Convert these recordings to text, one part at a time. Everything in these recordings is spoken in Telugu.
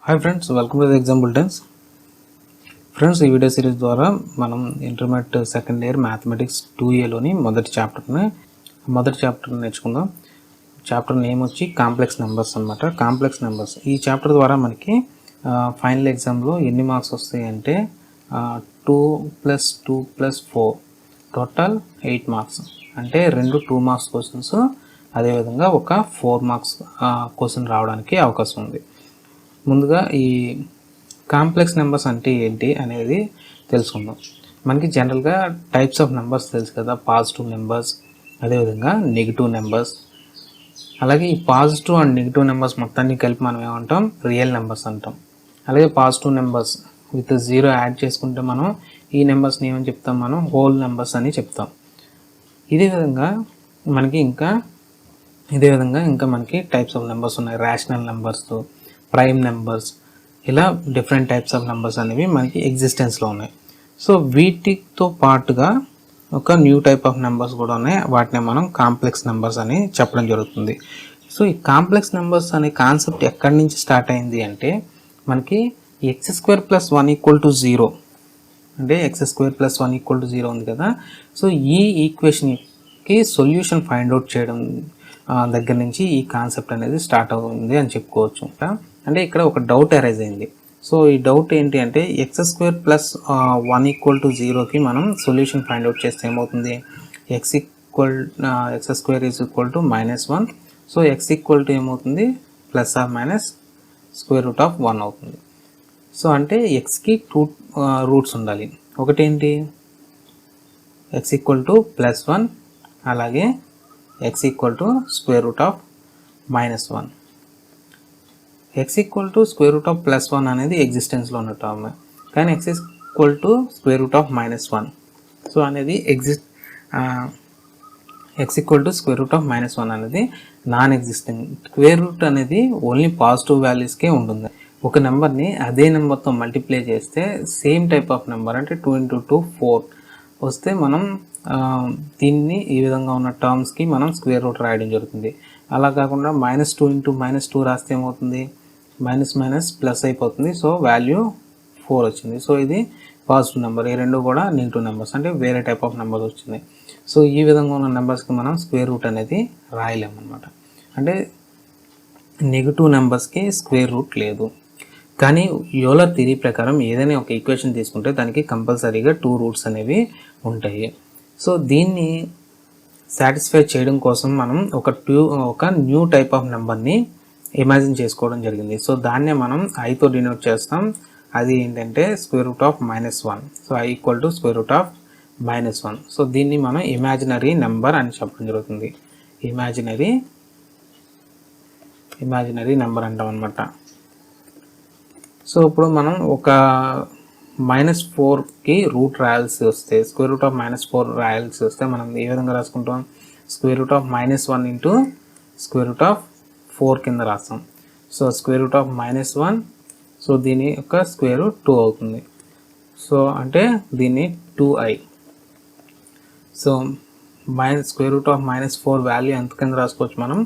Hi friends, welcome to the exam bulletins. Friends, ఈ వీడియో సిరీస్ ద్వారా మనం ఇంటర్మీడియట్ సెకండ్ ఇయర్ మ్యాథమెటిక్స్ 2Aలోని మొదటి చాప్టర్ని నేర్చుకుందాం. చాప్టర్ నేమ్ వచ్చి కాంప్లెక్స్ నెంబర్స్ అనమాట. కాంప్లెక్స్ నెంబర్స్ ఈ చాప్టర్ ద్వారా మనకి ఫైనల్ ఎగ్జామ్లో ఎన్ని మార్క్స్ వస్తాయి అంటే 2 + 2 + 4 టోటల్ 8 మార్క్స్. అంటే 2 మార్క్స్ క్వశ్చన్స్, అదేవిధంగా ఒక 4 మార్క్స్ క్వశ్చన్ రావడానికి అవకాశం ఉంది. ముందుగా ఈ కాంప్లెక్స్ నెంబర్స్ అంటే ఏంటి అనేది తెలుసుకుందాం. మనకి జనరల్గా టైప్స్ ఆఫ్ నెంబర్స్ తెలుసు కదా, పాజిటివ్ నెంబర్స్, అదేవిధంగా నెగిటివ్ నెంబర్స్. అలాగే ఈ పాజిటివ్ అండ్ నెగిటివ్ నెంబర్స్ మొత్తాన్ని కలిపి మనం ఏమంటాం, రియల్ నెంబర్స్ అంటాం. అలాగే పాజిటివ్ నెంబర్స్ విత్ 0 యాడ్ చేసుకుంటే మనం ఈ నెంబర్స్ని ఏమని చెప్తాం, మనం హోల్ నెంబర్స్ అని చెప్తాం. ఇదే విధంగా ఇంకా మనకి టైప్స్ ఆఫ్ నెంబర్స్ ఉన్నాయి. రేషనల్ నెంబర్స్, ప్రైమ్ నెంబర్స్, ఇలా డిఫరెంట్ టైప్స్ ఆఫ్ నెంబర్స్ అనేవి మనకి ఎగ్జిస్టెన్స్లో ఉన్నాయి. సో వీటితో పాటుగా ఒక న్యూ టైప్ ఆఫ్ నెంబర్స్ కూడా ఉన్నాయి. వాటిని మనం కాంప్లెక్స్ నెంబర్స్ అని చెప్పడం జరుగుతుంది. సో ఈ కాంప్లెక్స్ నెంబర్స్ అనే కాన్సెప్ట్ ఎక్కడి నుంచి స్టార్ట్ అయింది అంటే, మనకి x² + 1 = 0 అంటే x² + 1 = 0 ఉంది కదా. సో ఈ ఈక్వేషన్కి సొల్యూషన్ ఫైండ్ అవుట్ చేయడం దగ్గర నుంచి ఈ కాన్సెప్ట్ అనేది స్టార్ట్ అవుతుంది అని చెప్పుకోవచ్చు. అంటే ఇక్కడ ఒక డౌట్ అరైజ్ అయింది. సో ఈ డౌట్ ఏంటి అంటే, x² + 1 = 0కి మనం సొల్యూషన్ ఫైండ్ అవుట్ చేస్తే ఏమవుతుంది, x² = -1. సో x ఏమవుతుంది, ±√1 అవుతుంది. సో అంటే xకి 2 రూట్స్ ఉండాలి. ఒకటేంటి, x +1, అలాగే x √(-1). x √+1 అనేది ఎగ్జిస్టెన్స్లో ఉన్న టర్మ్, కానీ x √(-1). సో అనేది x √(-1) అనేది నాన్ ఎగ్జిస్టెంట్. స్క్వేర్ రూట్ అనేది ఓన్లీ పాజిటివ్ వాల్యూస్కే ఉంటుంది. ఒక నెంబర్ని అదే నెంబర్తో మల్టిప్లై చేస్తే సేమ్ టైప్ ఆఫ్ నెంబర్ అంటే 2 × 2 4 వస్తే మనం దీన్ని ఈ విధంగా ఉన్న టర్మ్స్కి మనం స్క్వేర్ రూట్ రాయడం జరుగుతుంది. అలా కాకుండా -2 × -2 రాస్తే ఏమవుతుంది, మైనస్ ప్లస్ అయిపోతుంది. సో వాల్యూ 4 వచ్చింది. సో ఇది పాజిటివ్ నెంబర్. ఈ రెండు కూడా నెగిటివ్ నెంబర్స్, అంటే వేరే టైప్ ఆఫ్ నెంబర్స్ వచ్చింది. సో ఈ విధంగా ఉన్న నెంబర్స్కి మనం స్క్వేర్ రూట్ అనేది రాయలేము అనమాట. అంటే నెగిటివ్ నెంబర్స్కి స్క్వేర్ రూట్ లేదు. కానీ యూలర్ థియరీ ప్రకారం ఏదైనా ఒక ఈక్వేషన్ తీసుకుంటే దానికి కంపల్సరీగా 2 రూట్స్ అనేవి ఉంటాయి. సో దీన్ని సాటిస్ఫై చేయడం కోసం మనం ఒక న్యూ టైప్ ఆఫ్ నెంబర్ని ఇమాజిన్ చేసుకోవడం జరిగింది. సో దాన్నే మనం ఐతో డినోట్ చేస్తాం. అది ఏంటంటే √(-1). So i = √(-1). సో దీన్ని మనం ఇమాజినరీ నెంబర్ అని చెప్పడం జరుగుతుంది. ఇమాజినరీ నెంబర్ అంటాం అనమాట. సో ఇప్పుడు మనం ఒక -4కి రూట్ రాయాల్సి వస్తే, √(-4) రాయాల్సి వస్తే మనం ఏ విధంగా రాసుకుంటాం, √(-1) × √(4) కింద రాస్తాం. సో √(-1), సో దీని యొక్క స్క్వేర్ 2 అవుతుంది. సో అంటే దీన్ని 2i. సో √(-4) వాల్యూ ఎంత కింద రాసుకోవచ్చు, మనం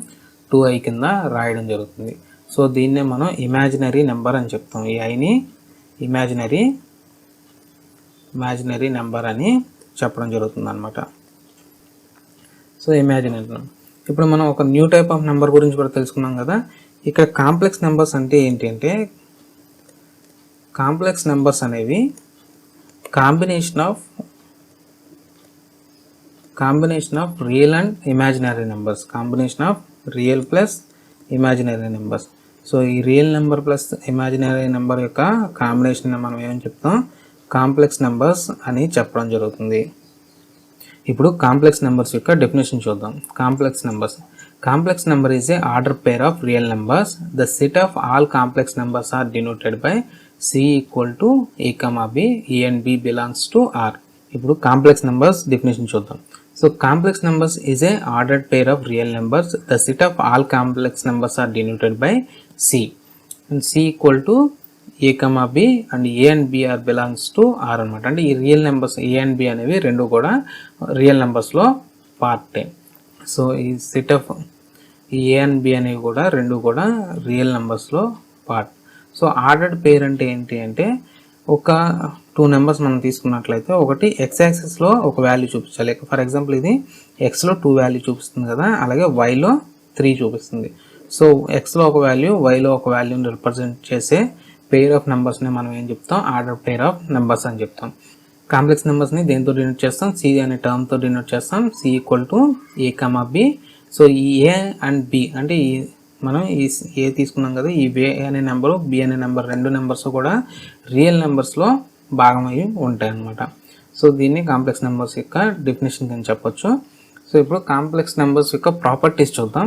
2i కింద రాయడం జరుగుతుంది. సో దీన్నే మనం ఇమాజినరీ నెంబర్ అని చెప్తాం. ఈ ఐని ఇమాజినరీ నెంబర్ అని చెప్పడం జరుగుతుంది అనమాట. So imaginary number. ఇప్పుడు మనం ఒక న్యూ టైప్ ఆఫ్ నెంబర్ గురించి కూడా తెలుసుకున్నాం కదా. ఇక్కడ కాంప్లెక్స్ నెంబర్స్ అంటే ఏంటి అంటే, కాంప్లెక్స్ నెంబర్స్ అనేవి combination of real and imaginary numbers. Combination of real plus imaginary numbers. So ఈ real number plus imaginary number యొక్క కాంబినేషన్ మనం ఏమని చెప్తాం, కాంప్లెక్స్ నెంబర్స్ అని చెప్పడం జరుగుతుంది. ఇప్పుడు కాంప్లెక్స్ నెంబర్స్ యొక్క డెఫినేషన్ చూద్దాం. Complex number is a order pair of real numbers. The set of all complex numbers are denoted by C = a, b, a and b belongs to R. ఇప్పుడు కాంప్లెక్స్ నెంబర్స్ డెఫినేషన్ చూద్దాం. So complex numbers is a ordered pair of real numbers. The set of all complex numbers are denoted by C. And C = a, b and a and b are belongs to R అనమాట. అంటే ఈ real numbers a and b అనేవి రెండు కూడా రియల్ నెంబర్స్లో పార్టే. సో ఈ సెట్ ఆఫ్ ఈ a and b అనేవి కూడా రెండు కూడా రియల్ నెంబర్స్లో పార్ట్. సో ఆర్డర్డ్ పేర్ అంటే ఏంటి అంటే ఒక 2 నెంబర్స్ మనం తీసుకున్నట్లయితే ఒకటి ఎక్స్ యాక్సిస్లో ఒక వాల్యూ చూపించాలి. ఫర్ ఎగ్జాంపుల్ ఇది ఎక్స్లో 2 వాల్యూ చూపిస్తుంది కదా, అలాగే వైలో 3 చూపిస్తుంది. సో ఎక్స్లో ఒక వాల్యూ, వైలో ఒక వాల్యూని రిప్రజెంట్ చేసే పేర్ ఆఫ్ నెంబర్స్ని మనం ఏం చెప్తాం, ఆర్డర్ పేర్ ఆఫ్ నెంబర్స్ అని చెప్తాం. కాంప్లెక్స్ నెంబర్స్ని దేంతో డినోట్ చేస్తాం, సి అనే టర్మ్తో డినోట్ చేస్తాం. C equal to a comma b. So ఈ ఏ అండ్ బి అంటే మనం ఈ ఏ తీసుకున్నాం కదా, ఈ ఏ అనే నెంబరు బి అనే నెంబర్ రెండు నెంబర్స్ కూడా రియల్ నెంబర్స్లో భాగమయ్యి ఉంటాయి అన్నమాట. సో దీన్ని కాంప్లెక్స్ నెంబర్స్ యొక్క డెఫినేషన్ అని చెప్పొచ్చు. సో ఇప్పుడు కాంప్లెక్స్ నెంబర్స్ యొక్క ప్రాపర్టీస్ చూద్దాం.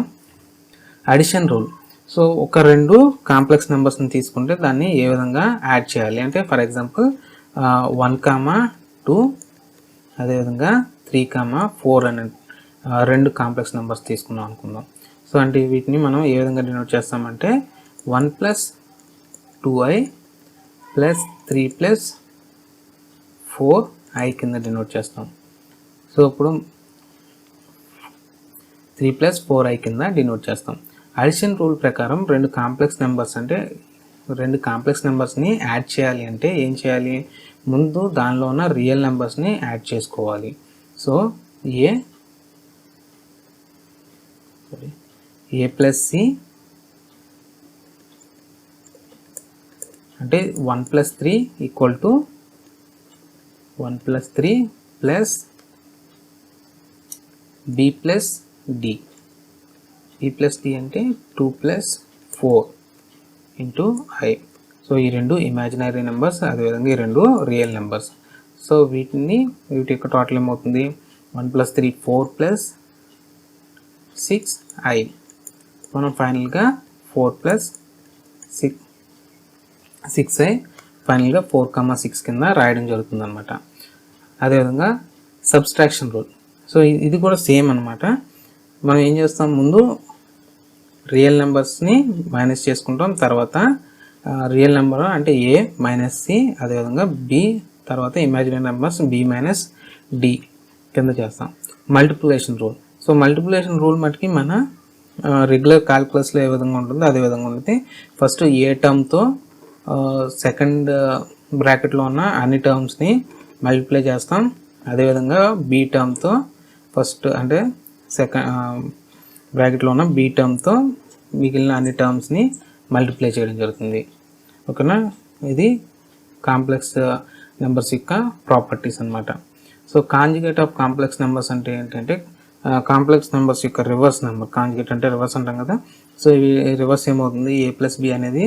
Addition rule. సో ఒక 2 కాంప్లెక్స్ నెంబర్స్ని తీసుకుంటే దాన్ని ఏ విధంగా యాడ్ చేయాలి అంటే, ఫర్ ఎగ్జాంపుల్ 1,2 అదేవిధంగా 3,4 అనే 2 కాంప్లెక్స్ నెంబర్స్ తీసుకున్నాం అనుకుందాం. సో అంటే వీటిని మనం ఏ విధంగా డినోట్ చేస్తామంటే 1 + 2i + 3 + 4i కింద డినోట్ చేస్తాం. సో ఇప్పుడు 3 + 4i కింద డినోట్ చేస్తాం. అడిషన్ రూల్ ప్రకారం 2 కాంప్లెక్స్ నెంబర్స్ అంటే 2 కాంప్లెక్స్ నెంబర్స్ని యాడ్ చేయాలి అంటే ఏం చేయాలి, ముందు దానిలో ఉన్న రియల్ నెంబర్స్ని యాడ్ చేసుకోవాలి. సో ఏ + సి అంటే 1 + 3 = 1 + 3 + b + d. b + d అంటే 2 + 4 × i. సో ఈ 2 ఇమాజినరీ నెంబర్స్, అదేవిధంగా ఈ 2 రియల్ నెంబర్స్. సో వీటి యొక్క టోటల్ ఏమవుతుంది, 1 + 3 4 + 6i. మనం ఫైనల్గా 4 + 6i ఫైనల్గా 4,6 కింద రాయడం జరుగుతుంది అనమాట. అదేవిధంగా సబ్స్ట్రాక్షన్ రూల్. సో ఇది కూడా సేమ్ అనమాట. మనం ఏం చేస్తాం, ముందు రియల్ నెంబర్స్ని మైనస్ చేసుకుంటాం, తర్వాత రియల్ నెంబర్ అంటే a - c, అదేవిధంగా b, తర్వాత ఇమాజినరీ నెంబర్స్ b - d కింద చేస్తాం. Multiplication rule. So multiplication rule మటుకి మన రెగ్యులర్ క్యాల్కులస్లో ఏ విధంగా ఉంటుందో అదే విధంగా ఉంటుంది. ఫస్ట్ ఏ టర్మ్తో సెకండ్ బ్రాకెట్లో ఉన్న అన్ని టర్మ్స్ని మల్టిప్లై చేస్తాం. అదేవిధంగా బి టర్మ్తో ఫస్ట్ అంటే సెకండ్ బ్రాకెట్లో ఉన్న బి టర్మ్తో మిగిలిన అన్ని టర్మ్స్ని మల్టిప్లై చేయడం జరుగుతుంది. ఓకేనా, ఇది కాంప్లెక్స్ నెంబర్స్ యొక్క ప్రాపర్టీస్ అన్నమాట. So conjugate of complex numbers అంటే ఏంటంటే కాంప్లెక్స్ నెంబర్స్ యొక్క రివర్స్ నెంబర్. కాంజుగేట్ అంటే రివర్స్ అంటాం కదా. సో ఇవి రివర్స్ ఏమవుతుంది, a + b అనేది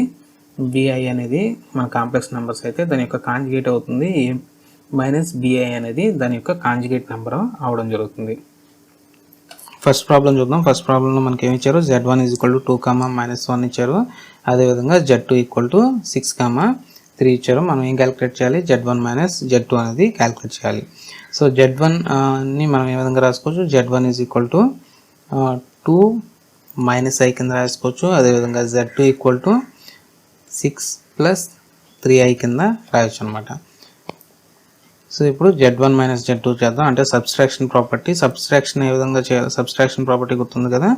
bi అనేది మన కాంప్లెక్స్ నెంబర్స్ అయితే దాని యొక్క కాంజుగేట్ అవుతుంది, a - bi అనేది దాని యొక్క కాంజుగేట్ నెంబర్ అవడం జరుగుతుంది. ఫస్ట్ ప్రాబ్లం చూద్దాం. ఫస్ట్ ప్రాబ్లంలో మనకి ఏమి ఇచ్చారు, z1 = 2, -1 ఇచ్చారు. అదేవిధంగా z2 = 6, 3 ఇచ్చారు. మనం ఏం క్యాలిక్యులేట్ చేయాలి, z1 - z2 అనేది క్యాలిక్యులేట్ చేయాలి. సో z1ని మనం ఏ విధంగా రాసుకోవచ్చు, z1 = 2 - i కింద రాసుకోవచ్చు. అదేవిధంగా z2 = 6 + 3i కింద రాయొచ్చు అనమాట. సో ఇప్పుడు z1 - z2 చేద్దాం. అంటే సబ్స్ట్రాక్షన్ ప్రాపర్టీ. సబ్స్ట్రాక్షన్ ఏ విధంగా చేయాలి, సబ్స్ట్రాక్షన్ ప్రాపర్టీ గుర్తుంది కదా,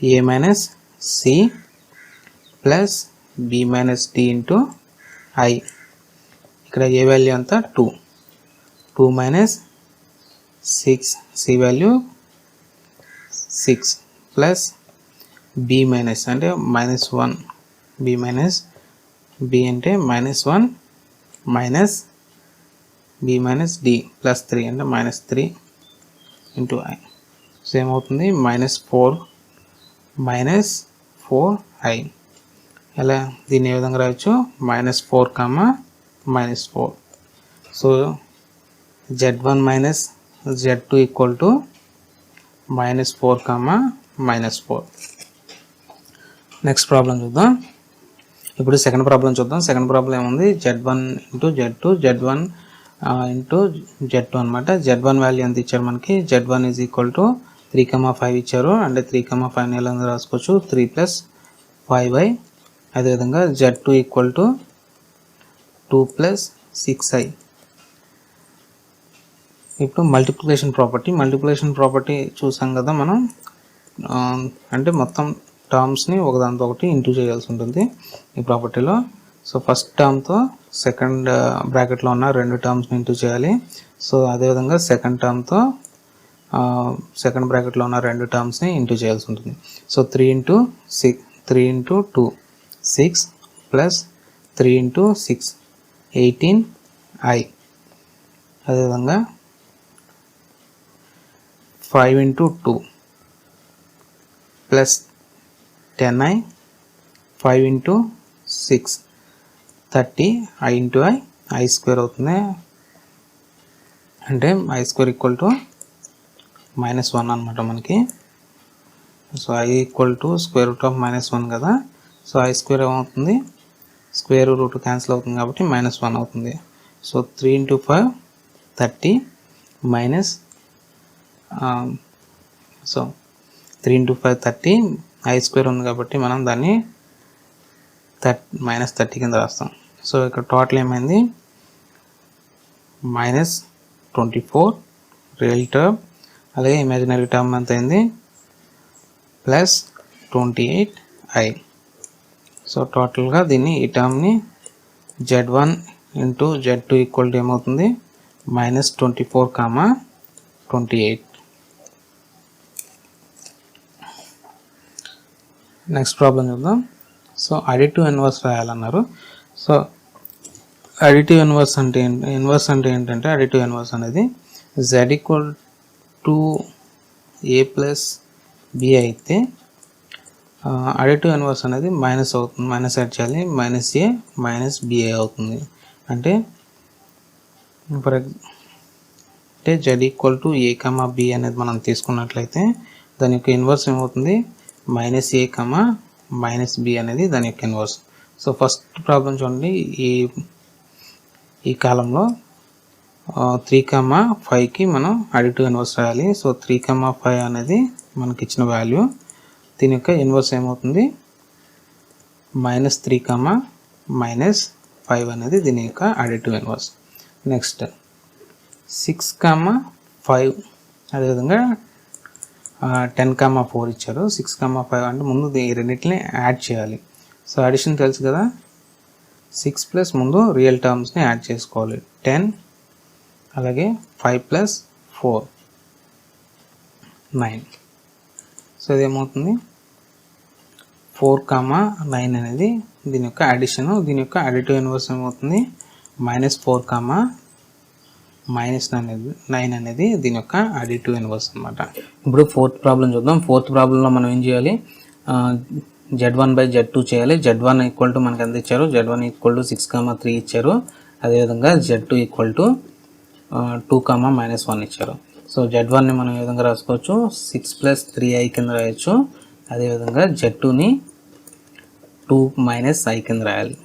a - c + b - d × i. ఇక్కడ ఏ వాల్యూ అంతా 2 - 6, c value 6 plus b minus అంటే -1, b మైనస్ b అంటే -1 minus b minus d plus 3 అంటే -3 ఇంటూ i. సో ఏమవుతుంది, -4i. ఎలా దీన్ని ఏ విధంగా రాయొచ్చు, -4, -4. So z1 minus z2 = -4, -4. Next problem చూద్దాం. ఇప్పుడు సెకండ్ ప్రాబ్లం చూద్దాం. సెకండ్ ప్రాబ్లం ఏముంది, z1 × z2, z1 × z2 అనమాట. z1 వాల్యూ ఎంత ఇచ్చారు మనకి, z1 = 3, 5 ఇచ్చారు. అంటే 3, 5 ఎలా రాసుకోవచ్చు, 3 + 5i. అదేవిధంగా z2 = 2 + 6i. ఇప్పుడు మల్టిప్లికేషన్ ప్రాపర్టీ చూసాం కదా మనం. అంటే మొత్తం టర్మ్స్ని ఒకదాంతో ఒకటి ఇంటూ చేయాల్సి ఉంటుంది ఈ ప్రాపర్టీలో. సో ఫస్ట్ టర్మ్తో సెకండ్ బ్రాకెట్లో ఉన్న రెండు టర్మ్స్ని ఇంటూ చేయాలి. సో అదేవిధంగా సెకండ్ టర్మ్తో సెకండ్ బ్రాకెట్లో ఉన్న రెండు టర్మ్స్ని ఇంటూ చేయాల్సి ఉంటుంది. So 3 into 2 6 plus 3 into 6 18i. అదేవిధంగా 5 into 2 plus 10i 5 into 6 30i into i square అవుతుంది. అంటే i స్క్వేర్ ఈక్వల్ టు -1 అనమాట మనకి. So i equal to square root of -1 కదా. సో i స్క్వేర్ ఏమవుతుంది, స్క్వేర్ రూట్ క్యాన్సిల్ అవుతుంది కాబట్టి -1 అవుతుంది. So 3 into 5 30 minus so 3 into 5 30 i square ఉంది కాబట్టి మనం దాన్ని -30 కింద రాస్తాం. సో ఇక్కడ టోటల్ ఏమైంది -24 రియల్ టర్మ్, అలాగే ఇమాజినరీ టర్మ్ ఎంత అయింది +28i. సో టోటల్గా దీన్ని ఈ టర్మ్ని z1 into z2 equal to ఏమవుతుంది -24, 28. నెక్స్ట్ ప్రాబ్లం చూద్దాం. సో అడిటివ్ ఇన్వర్స్ రాయాలన్నారు. సో అడిటివ్ ఇన్వర్స్ అంటే ఏంటంటే అడిటివ్ ఇన్వర్స్ అనేది z equal to a plus b అయితే అడిటివ్ ఇన్వర్స్ అనేది మైనస్ అవుతుంది, మైనస్ యాడ్ చేయాలి, -a -ba అవుతుంది. అంటే z equal to a, b అనేది మనం తీసుకున్నట్లయితే దాని యొక్క ఇన్వర్స్ ఏమవుతుంది -a, -b అనేది దాని యొక్క ఇన్వర్స్. సో ఫస్ట్ ప్రాబ్లం చూడండి, ఈ కాలంలో 3, 5కి మనం అడిటివ్ ఇన్వర్స్ రాయాలి. సో 3, 5 అనేది మనకి ఇచ్చిన వాల్యూ. దీని యొక్క ఇన్వర్స్ ఏమవుతుంది -3, -5 అనేది దీని యొక్క అడిటివ్ ఇన్వర్స్. నెక్స్ట్ 6, 5 అదేవిధంగా 10, 4 ఇచ్చారు. 6, 5 అంటే ముందు ఈ రెండింటిని యాడ్ చేయాలి. సో అడిషన్ తెలుసు కదా, 6 ప్లస్ ముందు రియల్ టర్మ్స్ని యాడ్ చేసుకోవాలి. 10 అలాగే 5 ప్లస్ 4 9. సో ఇదేమవుతుంది 4, 9 అనేది దీని యొక్క అడిషన్. దీని యొక్క అడిటివ్ ఇన్వర్స్ ఏమవుతుంది -4, -9 అనేది దీని యొక్క అడిటివ్ ఇన్వర్స్ అనమాట. ఇప్పుడు ఫోర్త్ ప్రాబ్లం చూద్దాం. ఫోర్త్ ప్రాబ్లంలో మనం ఏం చేయాలి, z1/z2 చేయాలి. z1 ఈక్వల్ టు మనకి ఎంత ఇచ్చారు, z1 ఈక్వల్ టు 6, 3 ఇచ్చారు. అదేవిధంగా z2 ఈక్వల్ టు 2, -1 ఇచ్చారు. సో z1ని మనం ఏ విధంగా రాసుకోవచ్చు, 6 + 3i కింద రాయొచ్చు. అదేవిధంగా z2ని 2 - i కింద రాయాలి.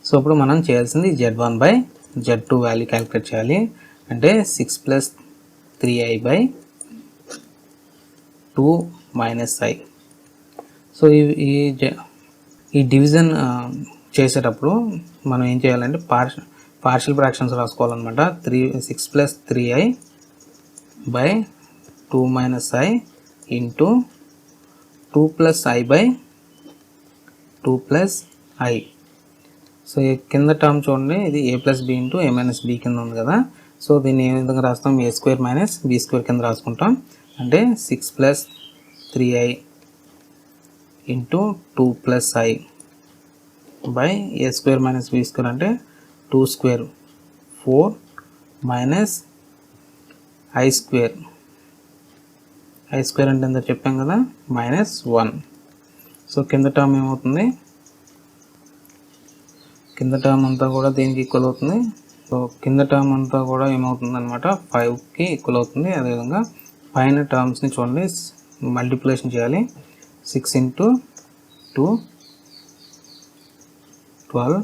సో ఇప్పుడు మనం చేయాల్సింది z1/z2 వాల్యూ క్యాలిక్యులేట్ చేయాలి. అంటే 6 + 3i/2 - i. సో ఈ డివిజన్ చేసేటప్పుడు మనం ఏం చేయాలంటే పార్షియల్ ఫ్రాక్షన్స్ రాసుకోవాలన్నమాట. 6 + 3i/2 - i into 2 + i/2 + i. So ఈ కింద టర్మ్ చూడండి, ఇది a + b into a - b కింద ఉంది కదా. సో దీన్ని ఏ విధంగా రాస్తాం, a² - b² కింద రాసుకుంటాం. అంటే 6 + 3i into 2 + i by a² - b² అంటే 2² 4 - i² అంటే ఎంత చెప్పాం కదా -1. సో కింద టర్మ్ ఏమవుతుంది, కింద టర్మ్ అంతా కూడా దేనికి ఈక్వల్ అవుతుంది, సో కింద టర్మ్ అంతా కూడా ఏమవుతుంది అనమాట 5కి ఈక్వల్ అవుతుంది. అదేవిధంగా పైన టర్మ్స్ని చూడండి, మల్టిప్లికేషన్ చేయాలి. 6 × 2 12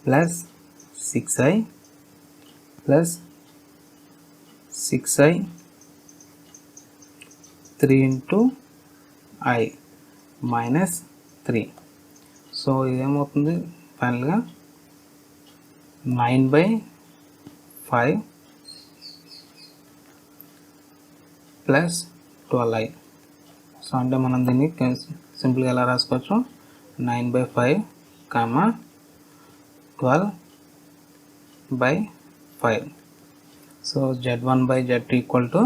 plus 6i plus 6i 3 × i -3. So ఇదేమవుతుంది ఫైనల్గా 9/5 ప్లస్ 12i. సో అంటే మనం దీన్ని సింపుల్గా ఎలా రాసుకోవచ్చు, 9/5 comma 12/5. So z1/z2 equal to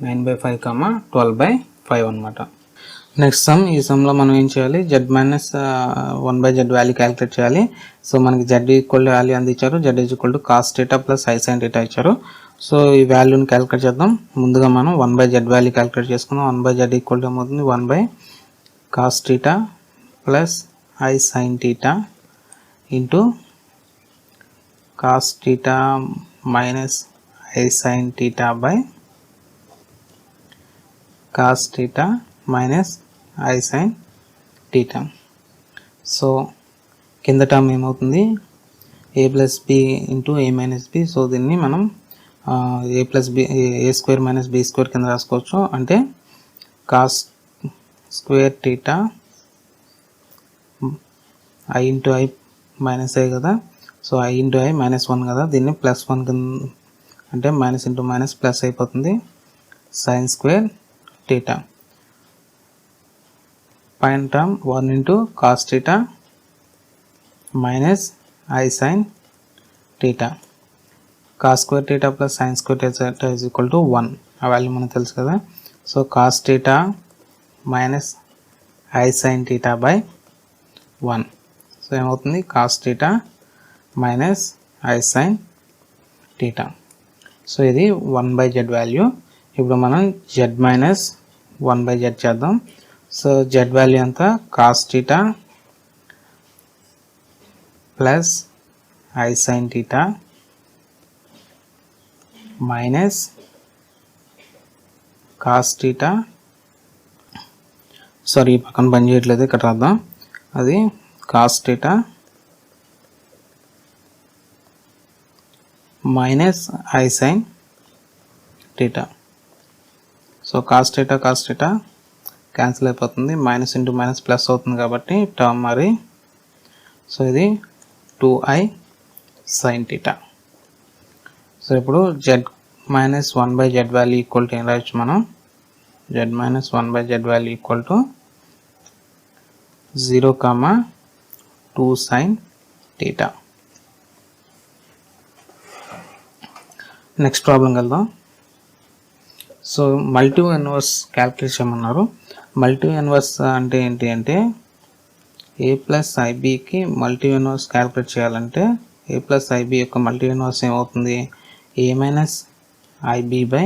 9/5 comma 12/5 అనమాట. నెక్స్ట్ సమ్, ఈ సమ్లో మనం ఏం చేయాలి, z-1/z వాల్యూ క్యాలిక్యులేట్ చేయాలి. సో మనకి z ఈక్వల్ వాల్యూ అంది ఇచ్చారు, z is equal to cos theta plus i sine theta ఇచ్చారు. సో ఈ వాల్యూని క్యాలిక్యులేట్ చేద్దాం. ముందుగా మనం 1/z వాల్యూ క్యాలిక్యులేట్ చేసుకుందాం. 1/z ఈక్వల్ టు ఏమవుతుంది, 1/cos theta plus i sine theta into cos theta minus i sine theta by cos theta minus i sine theta. So కింద టర్మ్ ఏమవుతుంది, ఏ ప్లస్ బి ఇంటూ ఏ మైనస్ బి. సో దీన్ని మనం ఏ ప్లస్ బి, ఏ స్క్వేర్ మైనస్ బి స్క్వేర్ కింద రాసుకోవచ్చు. అంటే cos square theta I into I minus I కదా. సో ఐ ఇంటూ ఐ -1 కదా, దీన్ని +1 కింద, అంటే మైనస్ ఇంటూ మైనస్ ప్లస్ అయిపోతుంది. సైన్ స్క్వేర్ థీటా పైన term 1 into cos theta minus i sine theta. Cos square theta plus sine square theta is equal to 1. ఆ వాల్యూ మనకు తెలుసు కదా. So cos theta minus i sine theta by 1. So ఏమవుతుంది, cos theta minus i sine theta. So ఇది 1/z వాల్యూ. ఇప్పుడు మనం z మైనస్ 1/z చేద్దాం. సో z వాల్యూ అంతా cos theta plus i sine theta minus cos theta, sorry పక్కన పని చేయట్లేదు, ఇక్కడ రాద్దాం. అది cos theta minus i sine theta. So cos theta cancel అయిపోతుంది, మైనస్ ఇంటూ మైనస్ ప్లస్ అవుతుంది కాబట్టి టర్మ్ మరి. సో ఇది 2i సైన్ థీటా. సో ఇప్పుడు z minus 1/z value equal to ఏం రాయొచ్చు మనం, z minus 1/z value equal to 0,2 sine theta. Next problem వెళ్దాం. సో మల్టీ ఇన్వర్స్ క్యాల్కులేట్ చేయమన్నారు. మల్టీ ఇన్వర్స్ అంటే ఏంటి అంటే, ఏ ప్లస్ ఐబికి మల్టీ ఇన్వర్స్ క్యాల్కులేట్ చేయాలంటే, ఏ ప్లస్ ఐబి యొక్క మల్టీ ఇన్వర్స్ ఏమవుతుంది, a minus i b by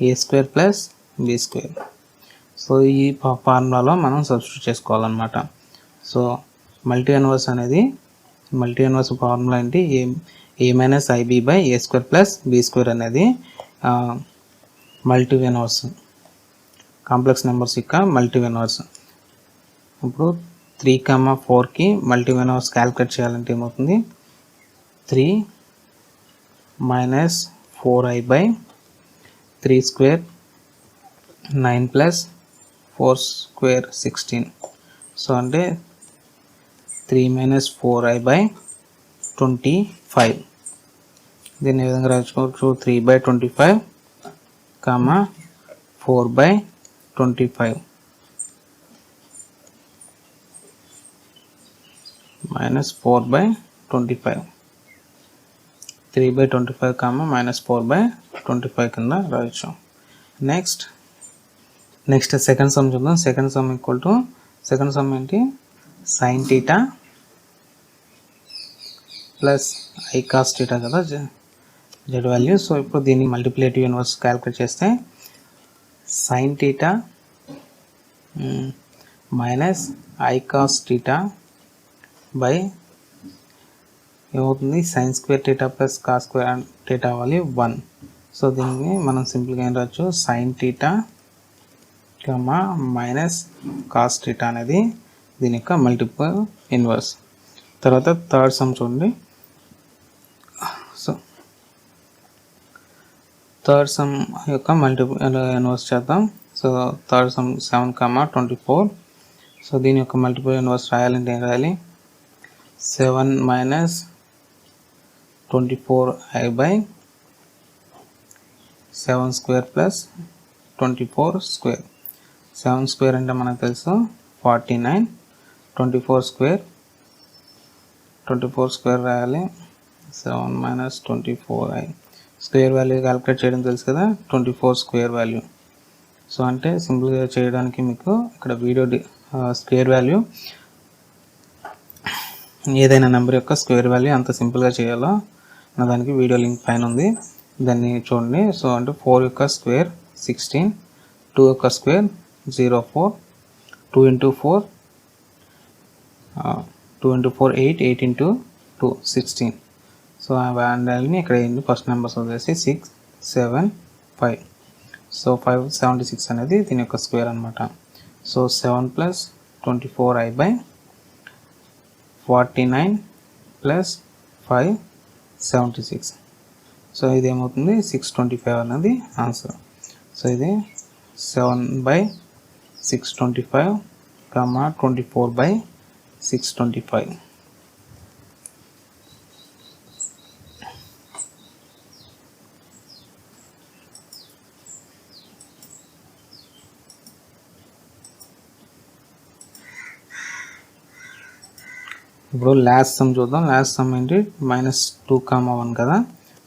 a square plus b square. So ఈ ఫార్ములాలో మనం సబ్స్టిట్యూట్ చేసుకోవాలన్నమాట. సో మల్టీ ఇన్వర్స్ అనేది, మల్టీ ఇన్వర్స్ ఫార్ములా ఏంటి, a minus i b by a square plus b square అనేది మల్టీ ఇన్వర్స్, కాంప్లెక్స్ నెంబర్స్ యొక్క మల్టీ ఇన్వర్స్. ఇప్పుడు 3,4కి మల్టీ ఇన్వర్స్ క్యాల్కులేట్ చేయాలంటే ఏమవుతుంది, 3 minus 4i by 3 square 9 plus 4 square 16. So అంటే 3 మైనస్ 4i బై 25. దీన్ని ఏ విధంగా రాసుకోవచ్చు, 3/25 కామా 4/25 మైనస్ 4/25. 3/25 కామా మైనస్ 4/25 కింద రాయొచ్చు. నెక్స్ట్ సెకండ్ సమ్ చూద్దాం. Second sum equal to, second sum ఏంటి, sine theta plus i cos theta కదా z వాల్యూ. సో ఇప్పుడు దీన్ని మల్టిప్లేటివ్ ఇన్వర్స్ క్యాల్కులేట్ చేస్తే sine theta minus i cos theta by ఏమవుతుంది, sine square theta plus cos square theta value 1. So దీన్ని మనం సింపుల్గా ఏం రాయొచ్చు, sine theta minus cos theta అనేది దీని యొక్క మల్టిపుల్ ఇన్వర్స్. తర్వాత థర్డ్ సమ్ చూడండి. సో థర్డ్ సమ్ యొక్క మల్టిపుల్ ఇన్వర్స్ చేద్దాం. So third sum 7,24. సో దీని యొక్క మల్టిపుల్ ఇన్వర్స్ రాయాలంటే ఏం రాయాలి, 7 minus 24i by 7 square plus 24 square. 7 square అంటే మనకు తెలుసు 49, 24 స్క్వేర్ 24 స్క్వేర్ రాయాలి. 7 minus 24i square value calculate చేయడం తెలుసు కదా, 24 స్క్వేర్ వాల్యూ. సో అంటే సింపుల్గా చేయడానికి మీకు ఇక్కడ వీడియో స్క్వేర్ వాల్యూ ఏదైనా నెంబర్ యొక్క స్క్వేర్ వాల్యూ అంత సింపుల్గా చేయాలో నా దానికి వీడియో లింక్ పైన ఉంది, దాన్ని చూడండి. సో అంటే 4 యొక్క స్క్వేర్ 16, 2 యొక్క స్క్వేర్ 04, 2 into 4 8, 8 into 2 16. సో ఆ వాల్యూని ఇక్కడ ఏంటి ఫస్ట్ నెంబర్స్ వచ్చేసి 6, 7, 5. సో 576 అనేది దీని యొక్క స్క్వేర్ అనమాట. So 7 + 24i / 49 + 5 76. సో ఇది ఏమవుతుంది 625 అనేది ఆన్సర్. సో ఇది 7/625, 24/625. ఇప్పుడు లాస్ట్ సమ్ చూద్దాం. లాస్ట్ సమ్ ఏంటి -2, 1 కదా.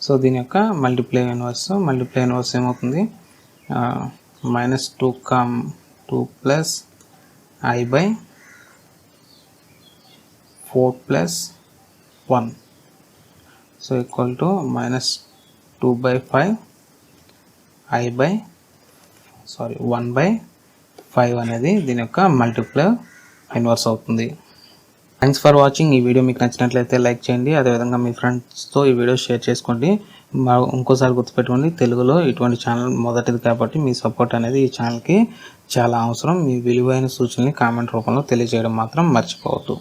సో దీని యొక్క మల్టిప్లై ఇన్వర్స్ ఏమవుతుంది, -2 + i / 4 + 1. సో ఈక్వల్ టు -2/5 1/5 అనేది దీని యొక్క మల్టిప్లై ఇన్వర్స్ అవుతుంది. Thanks for watching. ఈ వీడియో మీకు నచ్చినట్లయితే లైక్ చేయండి, అదేవిధంగా మీ ఫ్రెండ్స్తో ఈ వీడియో షేర్ చేసుకోండి. ఇంకోసారి గుర్తుపెట్టుకోండి, తెలుగులో ఇటువంటి ఛానల్ మొదటిది కాబట్టి మీ సపోర్ట్ అనేది ఈ ఛానల్కి చాలా అవసరం. మీ విలువైన సూచనని కామెంట్ రూపంలో తెలియజేయడం మాత్రం మర్చిపోవద్దు.